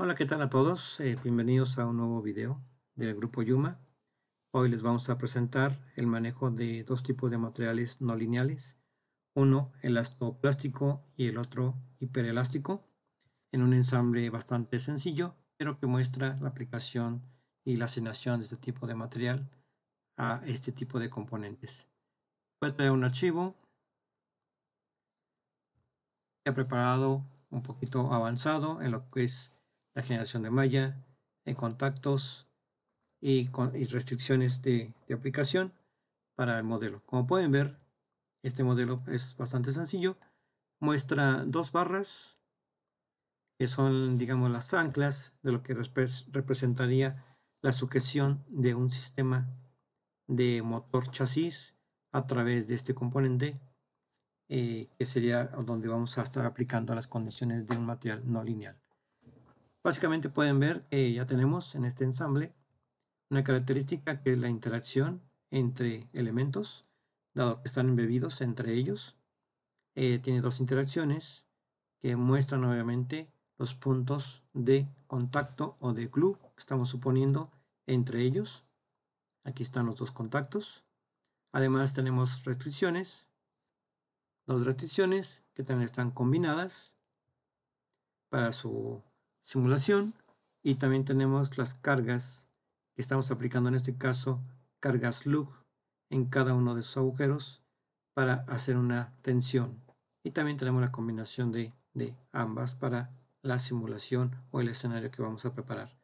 Hola, ¿qué tal a todos? Bienvenidos a un nuevo video del grupo Yuma. Hoy les vamos a presentar el manejo de dos tipos de materiales no lineales, uno elastoplástico y el otro hiperelástico, en un ensamble bastante sencillo, pero que muestra la aplicación y la asignación de este tipo de material a este tipo de componentes. Voy a traer un archivo ya preparado, un poquito avanzado en lo que es la generación de malla, en contactos y restricciones de aplicación para el modelo. Como pueden ver, este modelo es bastante sencillo. Muestra dos barras que son, digamos, las anclas de lo que representaría la sujeción de un sistema de motor chasis a través de este componente, que sería donde vamos a estar aplicando las condiciones de un material no lineal. Básicamente pueden ver que ya tenemos en este ensamble una característica que es la interacción entre elementos, dado que están embebidos entre ellos. Tiene dos interacciones que muestran obviamente los puntos de contacto o de glue que estamos suponiendo entre ellos. Aquí están los dos contactos. Además tenemos restricciones, dos restricciones que también están combinadas para su simulación, y también tenemos las cargas que estamos aplicando, en este caso cargas lug en cada uno de sus agujeros para hacer una tensión, y también tenemos la combinación de ambas para la simulación o el escenario que vamos a preparar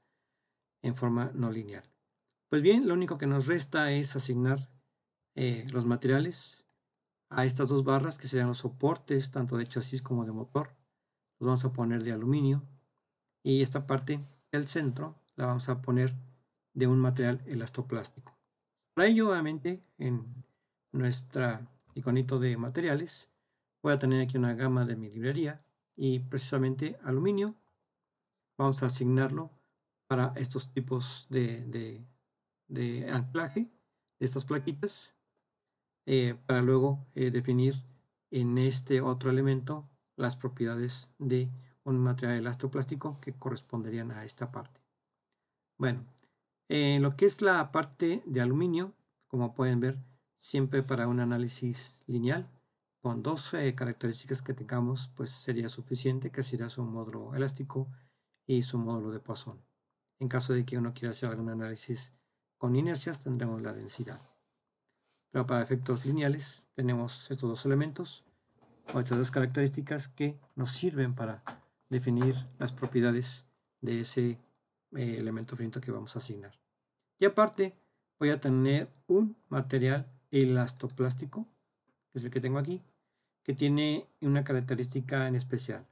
en forma no lineal. Pues bien, lo único que nos resta es asignar los materiales a estas dos barras, que serían los soportes tanto de chasis como de motor. Los vamos a poner de aluminio, y esta parte del centro la vamos a poner de un material elastoplástico. Para ello, obviamente, en nuestra iconito de materiales voy a tener aquí una gama de mi librería, y precisamente aluminio vamos a asignarlo para estos tipos de anclaje de estas plaquitas, para luego definir en este otro elemento las propiedades de un material elastoplástico que corresponderían a esta parte. Bueno, lo que es la parte de aluminio, como pueden ver, siempre para un análisis lineal, con dos características que tengamos, pues sería suficiente, que sería su módulo elástico y su módulo de Poisson. En caso de que uno quiera hacer algún análisis con inercias, tendremos la densidad. Pero para efectos lineales tenemos estos dos elementos o estas dos características que nos sirven para definir las propiedades de ese elemento finito que vamos a asignar. Y aparte voy a tener un material elastoplástico, que es el que tengo aquí, que tiene una característica en especial.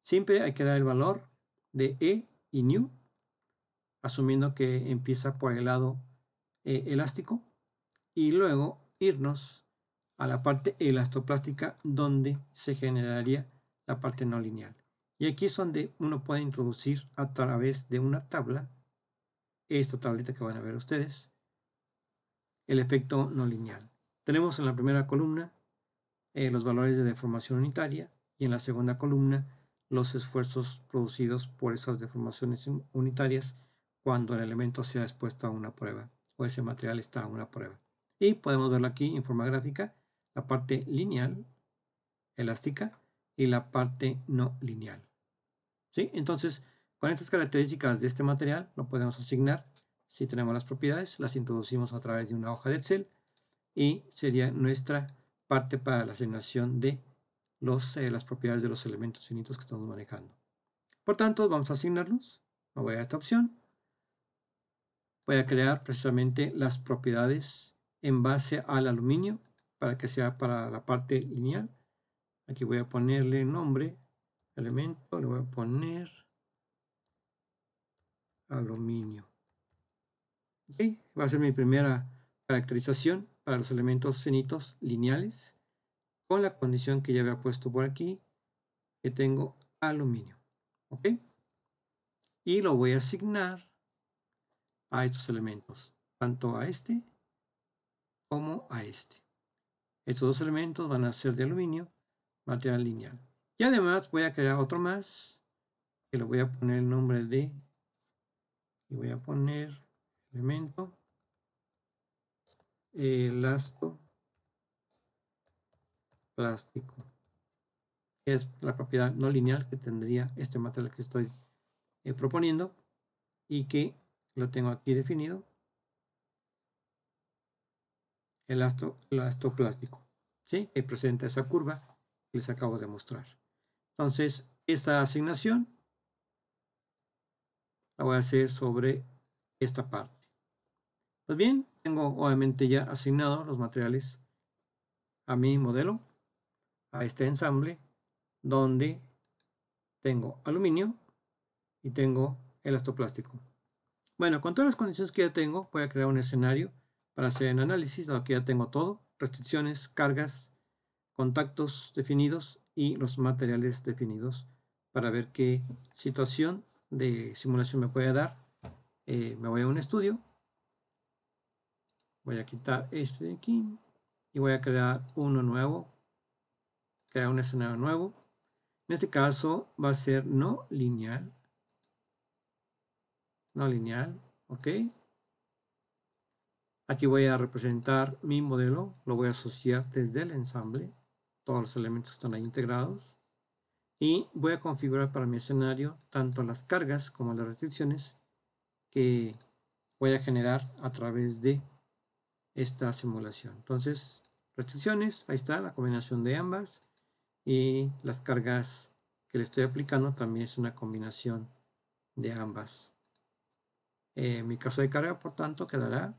Siempre hay que dar el valor de E y nu, asumiendo que empieza por el lado elástico, y luego irnos a la parte elastoplástica donde se generaría la parte no lineal. Y aquí es donde uno puede introducir a través de una tabla, esta tablita que van a ver ustedes, el efecto no lineal. Tenemos en la primera columna los valores de deformación unitaria, y en la segunda columna los esfuerzos producidos por esas deformaciones unitarias cuando el elemento sea expuesto a una prueba o ese material está a una prueba. Y podemos verlo aquí en forma gráfica, la parte lineal, elástica, y la parte no lineal. ¿Sí? Entonces, con estas características de este material lo podemos asignar. Si tenemos las propiedades, las introducimos a través de una hoja de Excel, y sería nuestra parte para la asignación de las propiedades de los elementos finitos que estamos manejando. Por tanto, vamos a asignarlos. Me voy a esta opción. Voy a crear precisamente las propiedades en base al aluminio para que sea para la parte lineal. Aquí voy a ponerle nombre, elemento, le voy a poner aluminio. ¿Okay? Va a ser mi primera caracterización para los elementos finitos lineales, con la condición que ya había puesto por aquí, que tengo aluminio. ¿Ok? Y lo voy a asignar a estos elementos, tanto a este como a este. Estos dos elementos van a ser de aluminio, material lineal. Y además voy a crear otro más, que le voy a poner el nombre de, y voy a poner elemento elastoplástico, que es la propiedad no lineal que tendría este material que estoy proponiendo y que lo tengo aquí definido, elastoplástico, ¿sí? Que presenta esa curva que les acabo de mostrar. Entonces, esta asignación la voy a hacer sobre esta parte. Pues bien, tengo obviamente ya asignado los materiales a mi modelo, a este ensamble, donde tengo aluminio y tengo elastoplástico. Bueno, con todas las condiciones que ya tengo, voy a crear un escenario para hacer un análisis, dado que ya tengo todo, restricciones, cargas, contactos definidos y los materiales definidos, para ver qué situación de simulación me puede dar. Me voy a un estudio, voy a quitar este de aquí y voy a crear uno nuevo, crear un escenario nuevo. En este caso va a ser no lineal, ok. Aquí voy a representar mi modelo, lo voy a asociar desde el ensamble, todos los elementos están ahí integrados, y voy a configurar para mi escenario tanto las cargas como las restricciones que voy a generar a través de esta simulación. Entonces, restricciones, ahí está la combinación de ambas, y las cargas que le estoy aplicando también es una combinación de ambas. Mi caso de carga, por tanto, quedará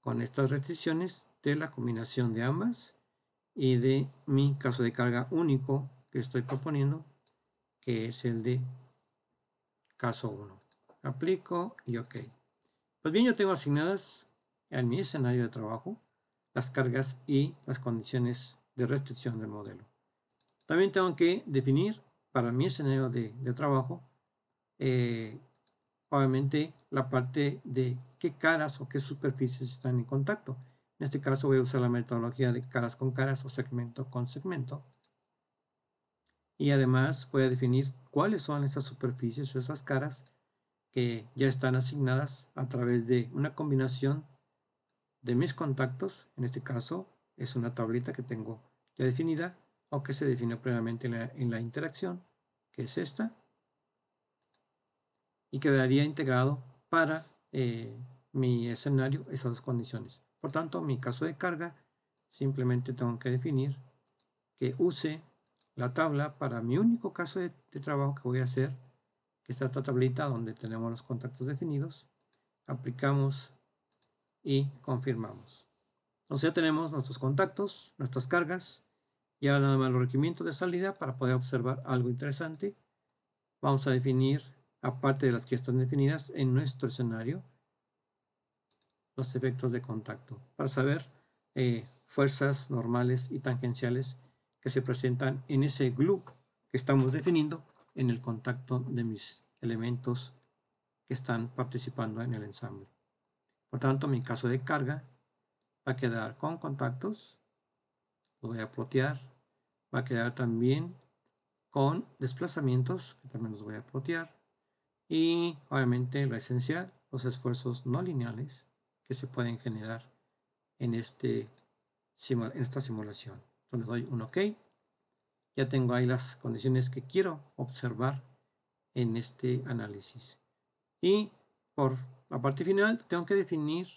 con estas restricciones de la combinación de ambas y de mi caso de carga único que estoy proponiendo, que es el de caso 1. Aplico y OK. Pues bien, yo tengo asignadas en mi escenario de trabajo las cargas y las condiciones de restricción del modelo. También tengo que definir para mi escenario de trabajo, obviamente, la parte de qué caras o qué superficies están en contacto. En este caso voy a usar la metodología de caras con caras o segmento con segmento. Y además voy a definir cuáles son esas superficies o esas caras que ya están asignadas a través de una combinación de mis contactos. En este caso es una tablita que tengo ya definida o que se definió previamente en la interacción, que es esta, y quedaría integrado para mi escenario esas dos condiciones. Por tanto, mi caso de carga, simplemente tengo que definir que use la tabla para mi único caso de trabajo que voy a hacer, que es esta tablita donde tenemos los contactos definidos. Aplicamos y confirmamos. Entonces ya tenemos nuestros contactos, nuestras cargas, y ahora nada más los requerimientos de salida para poder observar algo interesante. Vamos a definir, aparte de las que están definidas en nuestro escenario, los efectos de contacto para saber fuerzas normales y tangenciales que se presentan en ese glue que estamos definiendo en el contacto de mis elementos que están participando en el ensamble. Por tanto, mi caso de carga va a quedar con contactos, lo voy a plotear, va a quedar también con desplazamientos, que también los voy a plotear, y obviamente lo esencial, los esfuerzos no lineales que se pueden generar en esta simulación. Entonces le doy un OK. Ya tengo ahí las condiciones que quiero observar en este análisis. Y por la parte final tengo que definir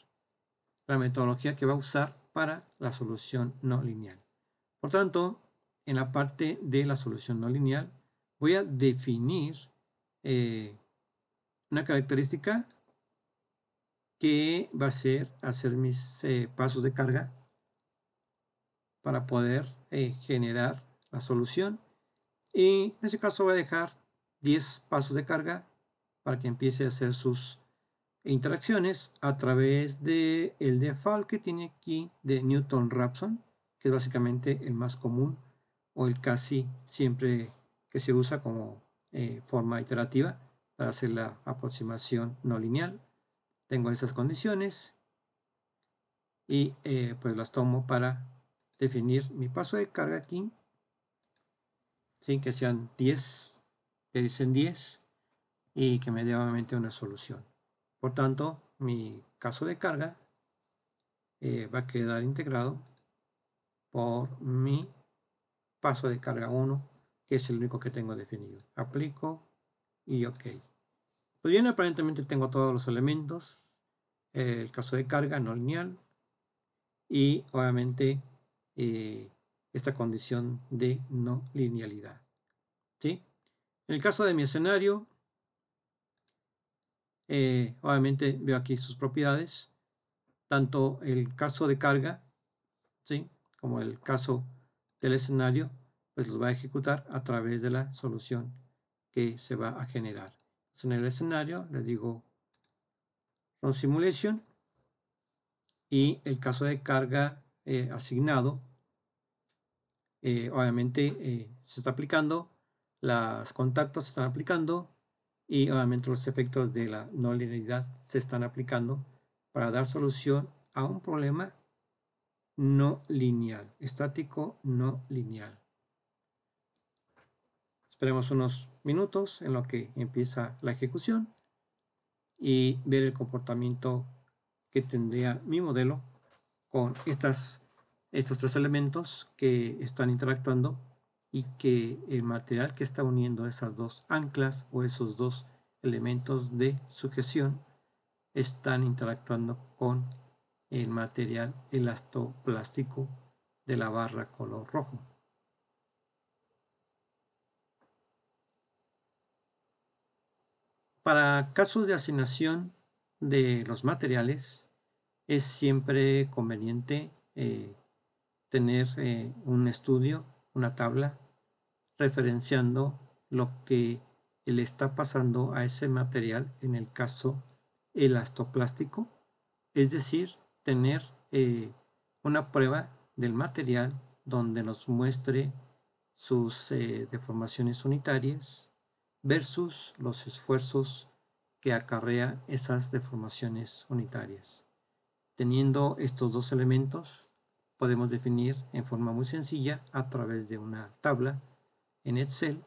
la metodología que va a usar para la solución no lineal. Por tanto, en la parte de la solución no lineal voy a definir una característica que va a ser hacer mis pasos de carga para poder generar la solución, y en este caso voy a dejar 10 pasos de carga para que empiece a hacer sus interacciones a través de el default que tiene aquí de Newton-Raphson, que es básicamente el más común o el casi siempre que se usa como forma iterativa para hacer la aproximación no lineal. Tengo esas condiciones y pues las tomo para definir mi paso de carga aquí, sin que sean 10 que dicen 10 y que me dé obviamente una solución. Por tanto, mi caso de carga va a quedar integrado por mi paso de carga 1, que es el único que tengo definido. Aplico y OK. Pues bien, aparentemente tengo todos los elementos. El caso de carga no lineal y obviamente esta condición de no linealidad. ¿Sí? En el caso de mi escenario, obviamente veo aquí sus propiedades, tanto el caso de carga, ¿sí?, como el caso del escenario, pues los va a ejecutar a través de la solución que se va a generar. Entonces, en el escenario le digo run simulation y el caso de carga asignado, obviamente se está aplicando, los contactos se están aplicando y obviamente los efectos de la no linealidad se están aplicando para dar solución a un problema no lineal, estático no lineal. Esperemos unos minutos en lo que empieza la ejecución y ver el comportamiento que tendría mi modelo con estos tres elementos que están interactuando y que el material que está uniendo esas dos anclas o esos dos elementos de sujeción están interactuando con el material elastoplástico de la barra color rojo. Para casos de asignación de los materiales, es siempre conveniente tener un estudio, una tabla, referenciando lo que le está pasando a ese material en el caso elastoplástico, es decir, tener una prueba del material donde nos muestre sus deformaciones unitarias versus los esfuerzos que acarrea esas deformaciones unitarias. Teniendo estos dos elementos, podemos definir en forma muy sencilla a través de una tabla en Excel.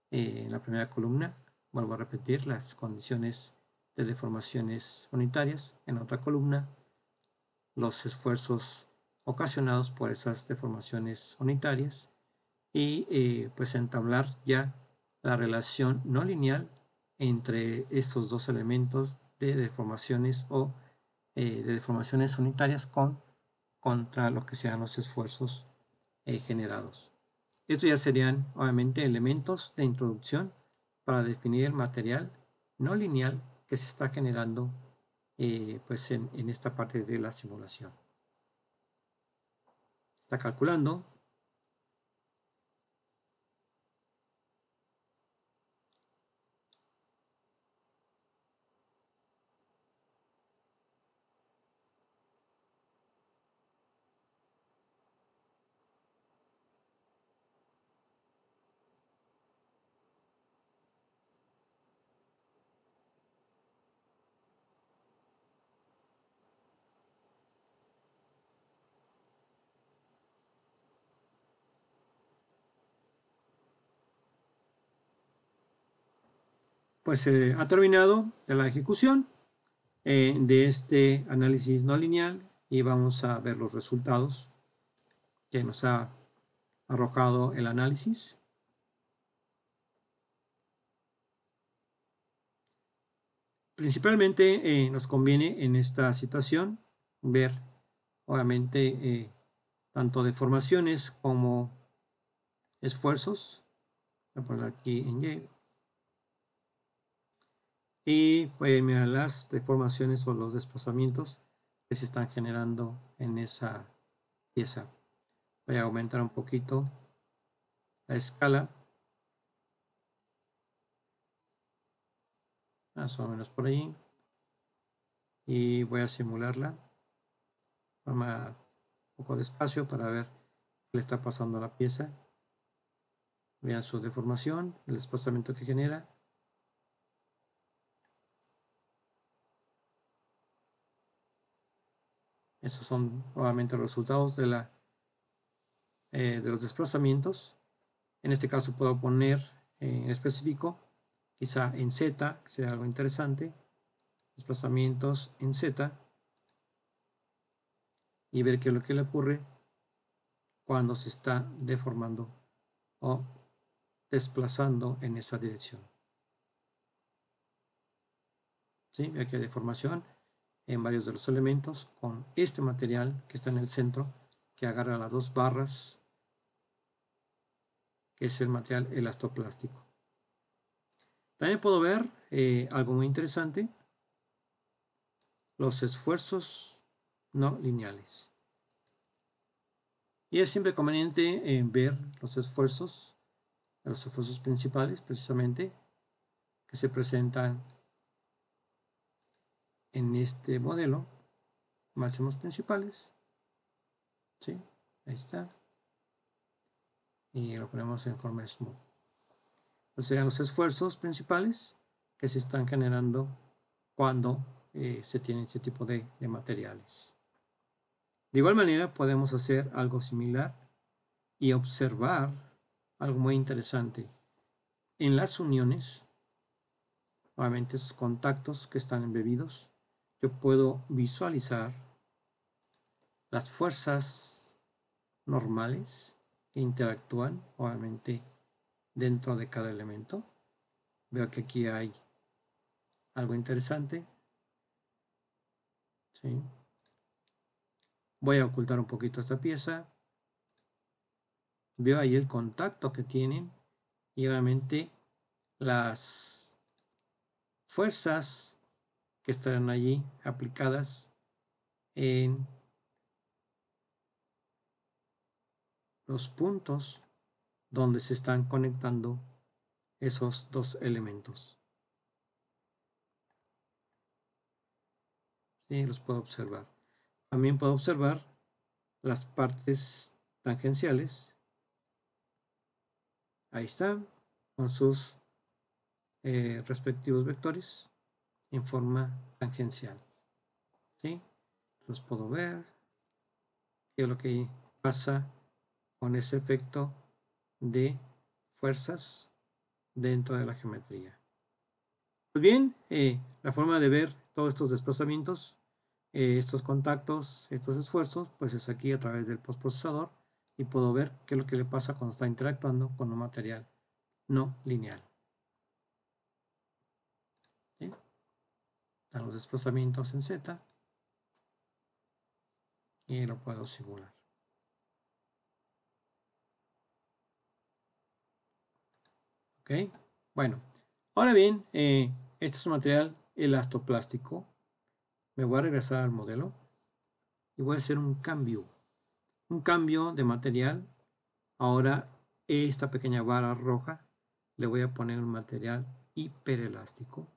En la primera columna, vuelvo a repetir las condiciones de deformaciones unitarias. En otra columna, los esfuerzos ocasionados por esas deformaciones unitarias. Y pues entablar ya la relación no lineal entre estos dos elementos de deformaciones o de deformaciones unitarias contra lo que sean los esfuerzos generados. Estos ya serían obviamente elementos de introducción para definir el material no lineal que se está generando pues en esta parte de la simulación. Está calculando. Pues ha terminado la ejecución de este análisis no lineal y vamos a ver los resultados que nos ha arrojado el análisis. Principalmente nos conviene en esta situación ver obviamente tanto deformaciones como esfuerzos. Voy a poner aquí en Y. Y pueden mirar las deformaciones o los desplazamientos que se están generando en esa pieza. Voy a aumentar un poquito la escala, más o menos por ahí, y voy a simularla un poco despacio para ver qué le está pasando a la pieza. Vean su deformación, el desplazamiento que genera. Estos son nuevamente los resultados de los desplazamientos. En este caso puedo poner en específico, quizá en Z, que sea algo interesante, desplazamientos en Z, y ver qué es lo que le ocurre cuando se está deformando o desplazando en esa dirección. ¿Sí? Aquí hay deformación en varios de los elementos con este material que está en el centro, que agarra las dos barras, que es el material elastoplástico. También puedo ver algo muy interesante, los esfuerzos no lineales. Y es siempre conveniente ver los esfuerzos principales, precisamente, que se presentan en este modelo, máximos principales. ¿Sí? Ahí está. Y lo ponemos en forma smooth. O sea, los esfuerzos principales que se están generando cuando se tiene este tipo de materiales. De igual manera, podemos hacer algo similar y observar algo muy interesante. En las uniones, obviamente esos contactos que están embebidos, yo puedo visualizar las fuerzas normales que interactúan, obviamente, dentro de cada elemento. Veo que aquí hay algo interesante. ¿Sí? Voy a ocultar un poquito esta pieza. Veo ahí el contacto que tienen y obviamente las fuerzas que estarán allí aplicadas en los puntos donde se están conectando esos dos elementos. ¿Sí? Los puedo observar. También puedo observar las partes tangenciales. Ahí están, con sus respectivos vectores en forma tangencial. ¿Sí? Los puedo ver. ¿Qué es lo que pasa con ese efecto de fuerzas dentro de la geometría? Pues bien, la forma de ver todos estos desplazamientos, estos contactos, estos esfuerzos, pues es aquí a través del postprocesador y puedo ver qué es lo que le pasa cuando está interactuando con un material no lineal. ¿Sí? Están los desplazamientos en Z y lo puedo simular. ¿Ok? Bueno, ahora bien, este es un material elastoplástico. Me voy a regresar al modelo y voy a hacer un cambio de material. Ahora esta pequeña vara roja le voy a poner un material hiperelástico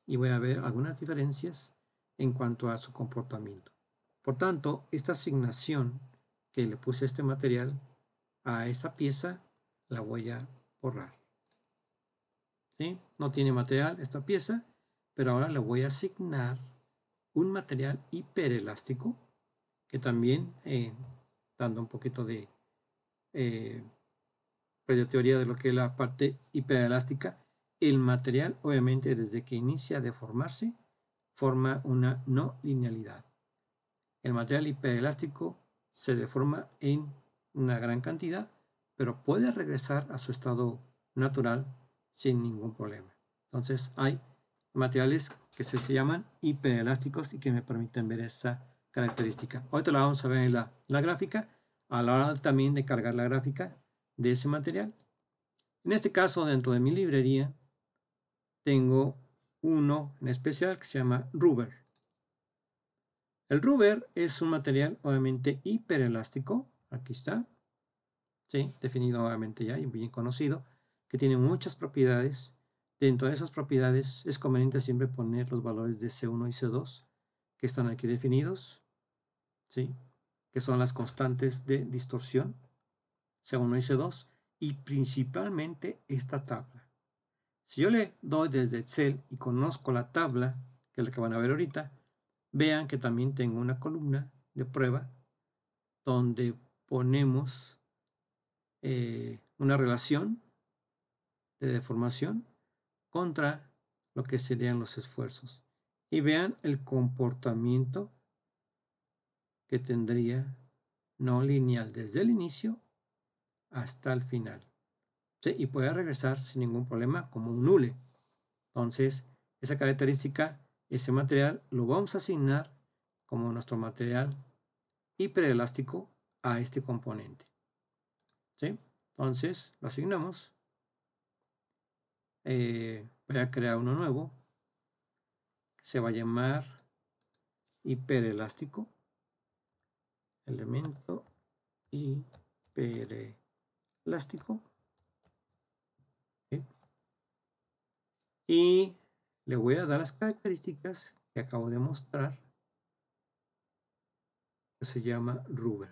y voy a ver algunas diferencias en cuanto a su comportamiento. Por tanto, esta asignación que le puse a este material a esta pieza la voy a borrar. ¿Sí? No tiene material esta pieza, pero ahora le voy a asignar un material hiperelástico que también, dando un poquito de, pues de teoría de lo que es la parte hiperelástica, el material obviamente desde que inicia a deformarse forma una no linealidad. El material hiperelástico se deforma en una gran cantidad, pero puede regresar a su estado natural sin ningún problema. Entonces hay materiales que se llaman hiperelásticos y que me permiten ver esa característica. Ahorita la vamos a ver en la gráfica, a la hora también de cargar la gráfica de ese material. En este caso, dentro de mi librería, tengo uno en especial que se llama Rubber. El rubber es un material obviamente hiperelástico, aquí está, ¿sí? Definido obviamente ya y bien conocido, que tiene muchas propiedades. Dentro de esas propiedades es conveniente siempre poner los valores de C1 y C2 que están aquí definidos, ¿sí? Que son las constantes de distorsión, C1 y C2, y principalmente esta tabla. Si yo le doy desde Excel y conozco la tabla, que es la que van a ver ahorita, vean que también tengo una columna de prueba donde ponemos una relación de deformación contra lo que serían los esfuerzos. Y vean el comportamiento que tendría no lineal desde el inicio hasta el final. ¿Sí? Y puede regresar sin ningún problema como un hule. Entonces, esa característica, ese material, lo vamos a asignar como nuestro material hiperelástico a este componente. ¿Sí? Entonces, lo asignamos. Voy a crear uno nuevo. Se va a llamar hiperelástico. Elemento hiperelástico. ¿Sí? Y le voy a dar las características que acabo de mostrar, que se llama Rubber.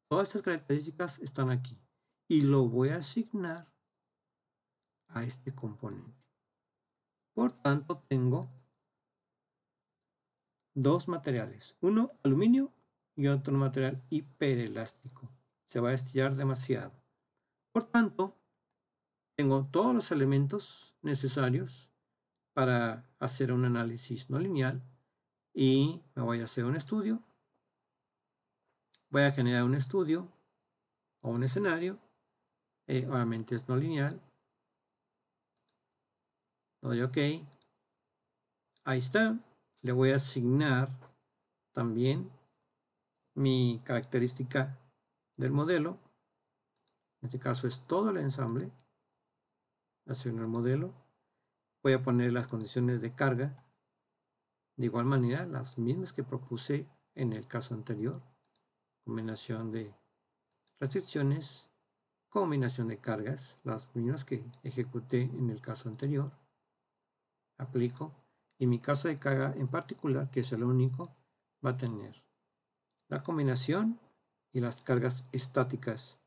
Todas estas características están aquí y lo voy a asignar a este componente. Por tanto, tengo dos materiales, uno aluminio y otro material hiperelástico. Se va a estirar demasiado. Por tanto, tengo todos los elementos necesarios para hacer un análisis no lineal y me voy a hacer un estudio. Voy a generar un estudio o un escenario. Obviamente es no lineal. Le doy OK. Ahí está. Le voy a asignar también mi característica del modelo. En este caso es todo el ensamble. Asigno el modelo. Voy a poner las condiciones de carga. De igual manera, las mismas que propuse en el caso anterior. Combinación de restricciones, combinación de cargas, las mismas que ejecuté en el caso anterior. Aplico. Y mi caso de carga en particular, que es el único, va a tener la combinación y las cargas estáticas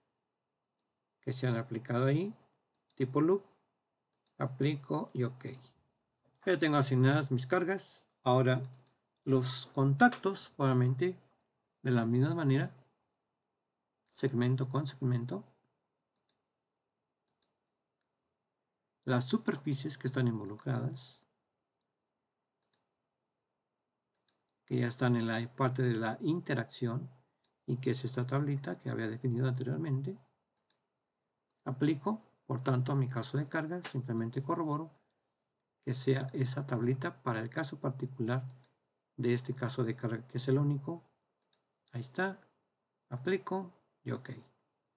que se han aplicado ahí, tipo loop, aplico y OK. Ya tengo asignadas mis cargas. Ahora los contactos, obviamente, de la misma manera, segmento con segmento, las superficies que están involucradas, que ya están en la parte de la interacción y que es esta tablita que había definido anteriormente. Aplico, por tanto, a mi caso de carga, simplemente corroboro que sea esa tablita para el caso particular de este caso de carga, que es el único. Ahí está. Aplico y OK.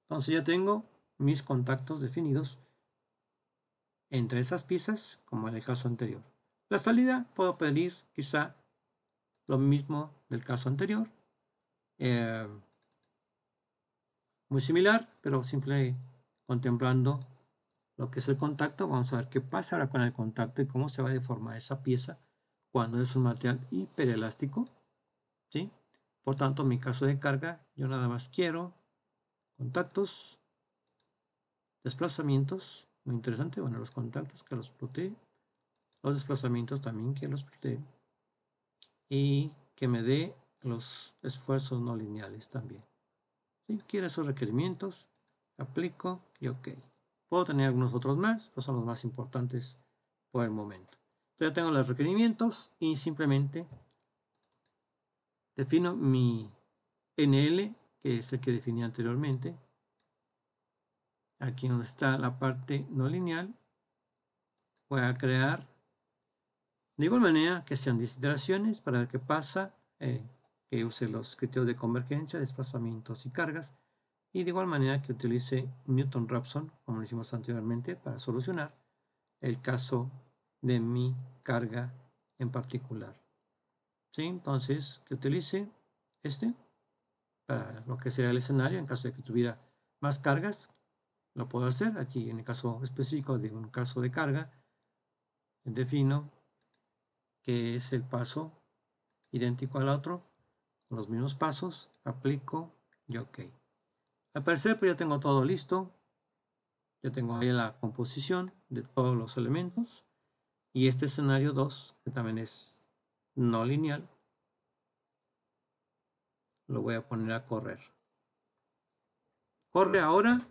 Entonces ya tengo mis contactos definidos entre esas piezas, como en el caso anterior. La salida puedo pedir quizá lo mismo del caso anterior. Muy similar, pero simple contemplando lo que es el contacto. Vamos a ver qué pasa ahora con el contacto y cómo se va a deformar esa pieza cuando es un material hiperelástico. ¿Sí? Por tanto, en mi caso de carga, yo nada más quiero contactos, desplazamientos, muy interesante, bueno, los contactos que los ploteé, los desplazamientos también que los ploteé, y que me dé los esfuerzos no lineales también. Si quiero esos requerimientos, aplico y OK. Puedo tener algunos otros más, estos son los más importantes por el momento. Entonces ya tengo los requerimientos y simplemente defino mi NL, que es el que definí anteriormente. Aquí donde está la parte no lineal, voy a crear de igual manera que sean 10 iteraciones para ver qué pasa, que use los criterios de convergencia, desplazamientos y cargas, y de igual manera que utilice Newton-Raphson, como lo hicimos anteriormente, para solucionar el caso de mi carga en particular. ¿Sí? Entonces, que utilice este para lo que sería el escenario en caso de que tuviera más cargas. Lo puedo hacer aquí en el caso específico de un caso de carga. Defino que es el paso idéntico al otro, con los mismos pasos, aplico y OK. Al parecer pues ya tengo todo listo. Ya tengo ahí la composición de todos los elementos. Y este escenario 2, que también es no lineal, lo voy a poner a correr. Corre ahora,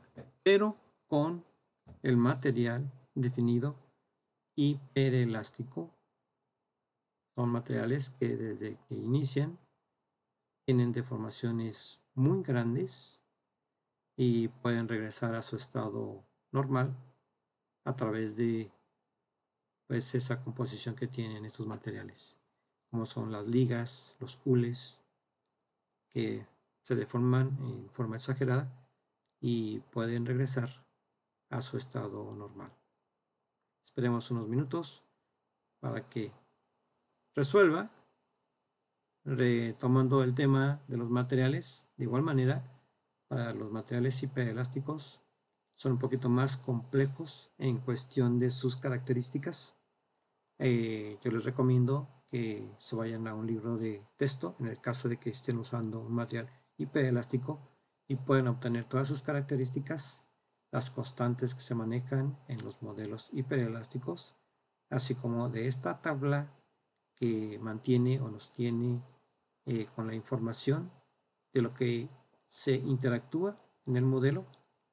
pero con el material definido hiperelástico. Son materiales que desde que inician tienen deformaciones muy grandes y pueden regresar a su estado normal a través de pues esa composición que tienen estos materiales, como son las ligas, los hules, que se deforman en forma exagerada y pueden regresar a su estado normal. Esperemos unos minutos para que resuelva, retomando el tema de los materiales. De igual manera, para los materiales hiperelásticos son un poquito más complejos en cuestión de sus características. Yo les recomiendo que se vayan a un libro de texto en el caso de que estén usando un material hiperelástico y pueden obtener todas sus características, las constantes que se manejan en los modelos hiperelásticos, así como de esta tabla que mantiene o nos tiene con la información de lo que se interactúa en el modelo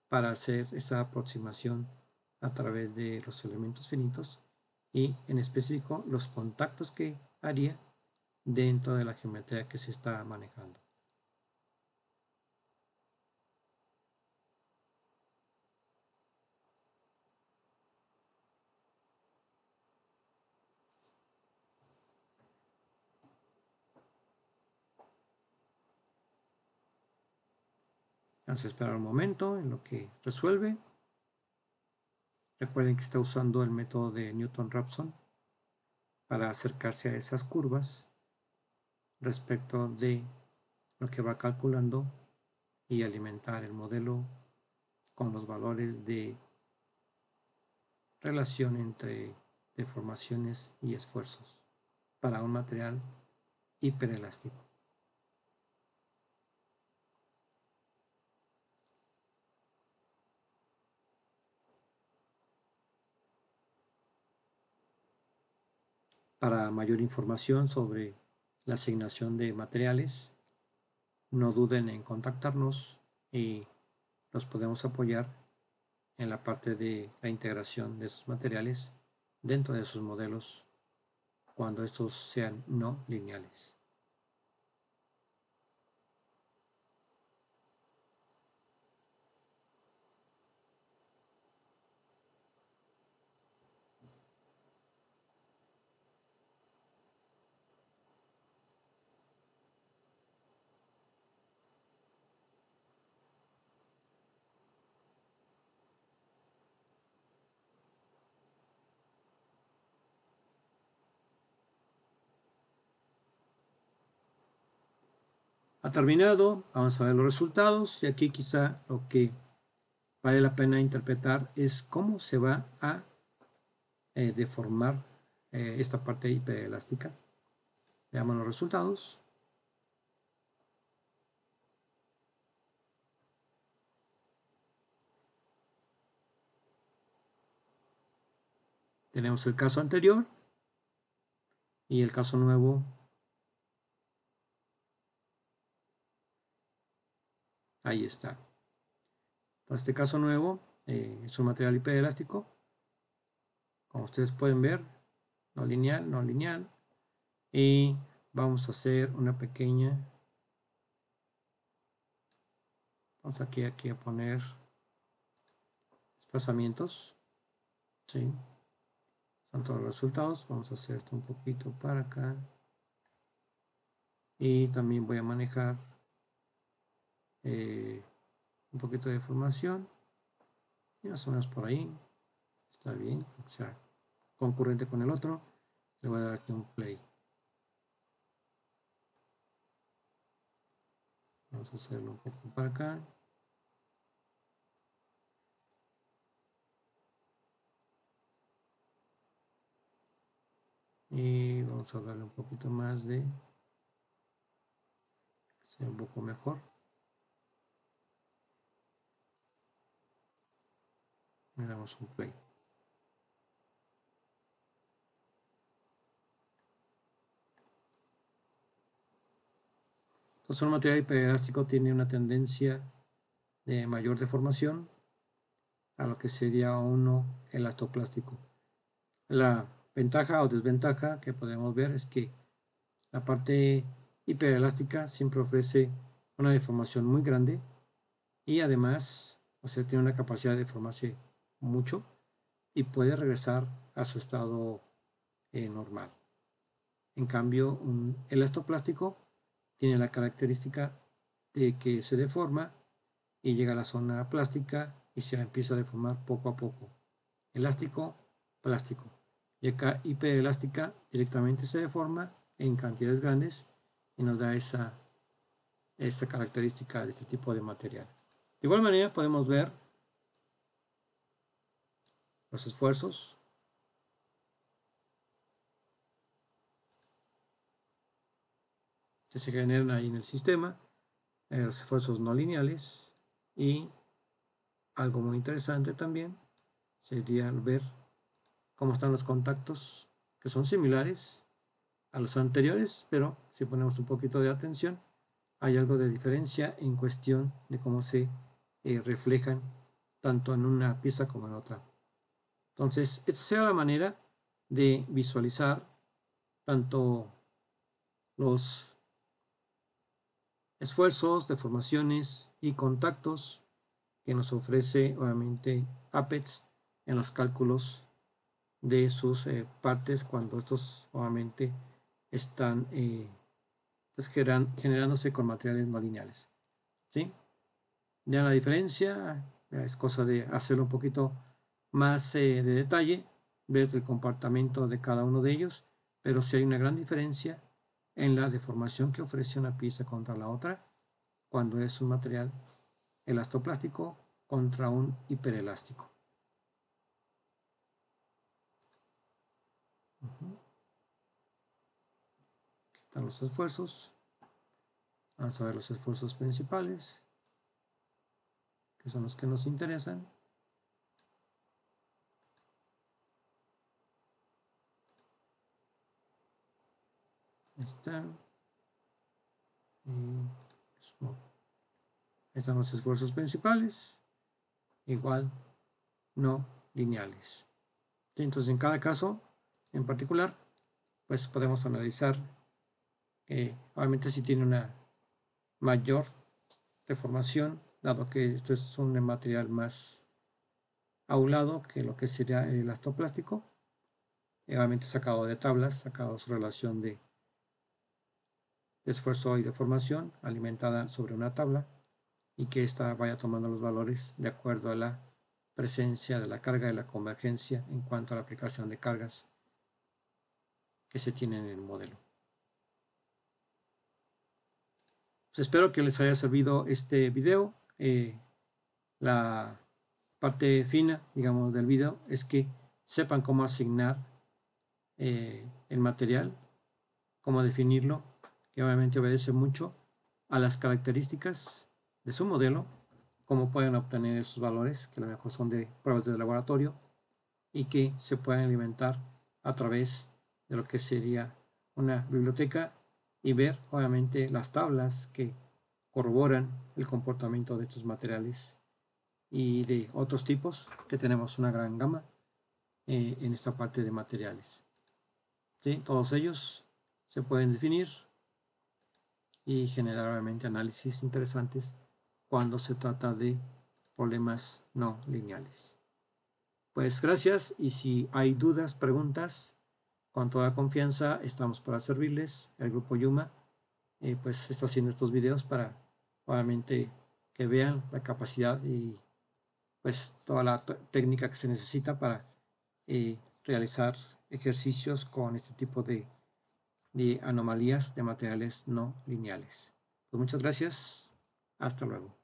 para hacer esa aproximación a través de los elementos finitos y en específico los contactos que haría dentro de la geometría que se está manejando. Vamos a esperar un momento en lo que resuelve. Recuerden que está usando el método de Newton-Raphson para acercarse a esas curvas respecto de lo que va calculando y alimentar el modelo con los valores de relación entre deformaciones y esfuerzos para un material hiperelástico. Para mayor información sobre la asignación de materiales, no duden en contactarnos y los podemos apoyar en la parte de la integración de esos materiales dentro de sus modelos cuando estos sean no lineales. Ha terminado, vamos a ver los resultados y aquí quizá lo que vale la pena interpretar es cómo se va a deformar esta parte hiperelástica. Veamos los resultados. Tenemos el caso anterior y el caso nuevo. Ahí está. Este caso nuevo es un material hiperelástico. Como ustedes pueden ver, no lineal, no lineal. Y vamos a hacer una pequeña. Vamos aquí a poner desplazamientos. ¿Sí? Son todos los resultados. Vamos a hacer esto un poquito para acá. Y también voy a manejar un poquito de deformación. Y más o menos por ahí. Está bien. O sea, concurrente con el otro. Le voy a dar aquí un play. Vamos a hacerlo un poco para acá. Y vamos a darle un poquito más de, que sea un poco mejor. Le damos un play. Entonces un material hiperelástico tiene una tendencia de mayor deformación a lo que sería uno elastoplástico. La ventaja o desventaja que podemos ver es que la parte hiperelástica siempre ofrece una deformación muy grande y además, o sea, tiene una capacidad de deformarse mucho y puede regresar a su estado normal. En cambio, un elastoplástico tiene la característica de que se deforma y llega a la zona plástica y se empieza a deformar poco a poco. Elástico, plástico. Y acá hiperelástica directamente se deforma en cantidades grandes y nos da esta característica de este tipo de material. De igual manera podemos ver los esfuerzos que se generan ahí en el sistema, los esfuerzos no lineales, y algo muy interesante también sería ver cómo están los contactos, que son similares a los anteriores, pero si ponemos un poquito de atención, hay algo de diferencia en cuestión de cómo se reflejan tanto en una pieza como en otra. Entonces, esta será la manera de visualizar tanto los esfuerzos, deformaciones y contactos que nos ofrece obviamente APEX en los cálculos de sus partes cuando estos obviamente están pues generándose con materiales no lineales. ¿Sí? Ya la diferencia es cosa de hacerlo un poquito más de detalle, ver el comportamiento de cada uno de ellos, pero sí hay una gran diferencia en la deformación que ofrece una pieza contra la otra cuando es un material elastoplástico contra un hiperelástico. Aquí están los esfuerzos. Vamos a ver los esfuerzos principales, que son los que nos interesan. Están. Están los esfuerzos principales, igual no lineales. Entonces, en cada caso en particular, pues podemos analizar obviamente si tiene una mayor deformación, dado que esto es un material más aulado que lo que sería el elastoplástico, obviamente sacado de tablas, sacado su relación de esfuerzo y deformación alimentada sobre una tabla, y que ésta vaya tomando los valores de acuerdo a la presencia de la carga de la convergencia en cuanto a la aplicación de cargas que se tienen en el modelo. Pues espero que les haya servido este video. La parte fina, digamos, del video es que sepan cómo asignar el material, cómo definirlo, que obviamente obedece mucho a las características de su modelo, cómo pueden obtener esos valores, que a lo mejor son de pruebas de laboratorio, y que se pueden alimentar a través de lo que sería una biblioteca y ver obviamente las tablas que corroboran el comportamiento de estos materiales y de otros tipos, que tenemos una gran gama en esta parte de materiales. ¿Sí? Todos ellos se pueden definir y generar obviamente análisis interesantes cuando se trata de problemas no lineales. Pues gracias, y si hay dudas, preguntas, con toda confianza estamos para servirles. El grupo Yuma pues está haciendo estos videos para obviamente que vean la capacidad y pues toda la técnica que se necesita para realizar ejercicios con este tipo de anomalías de materiales no lineales. Pues muchas gracias, hasta luego.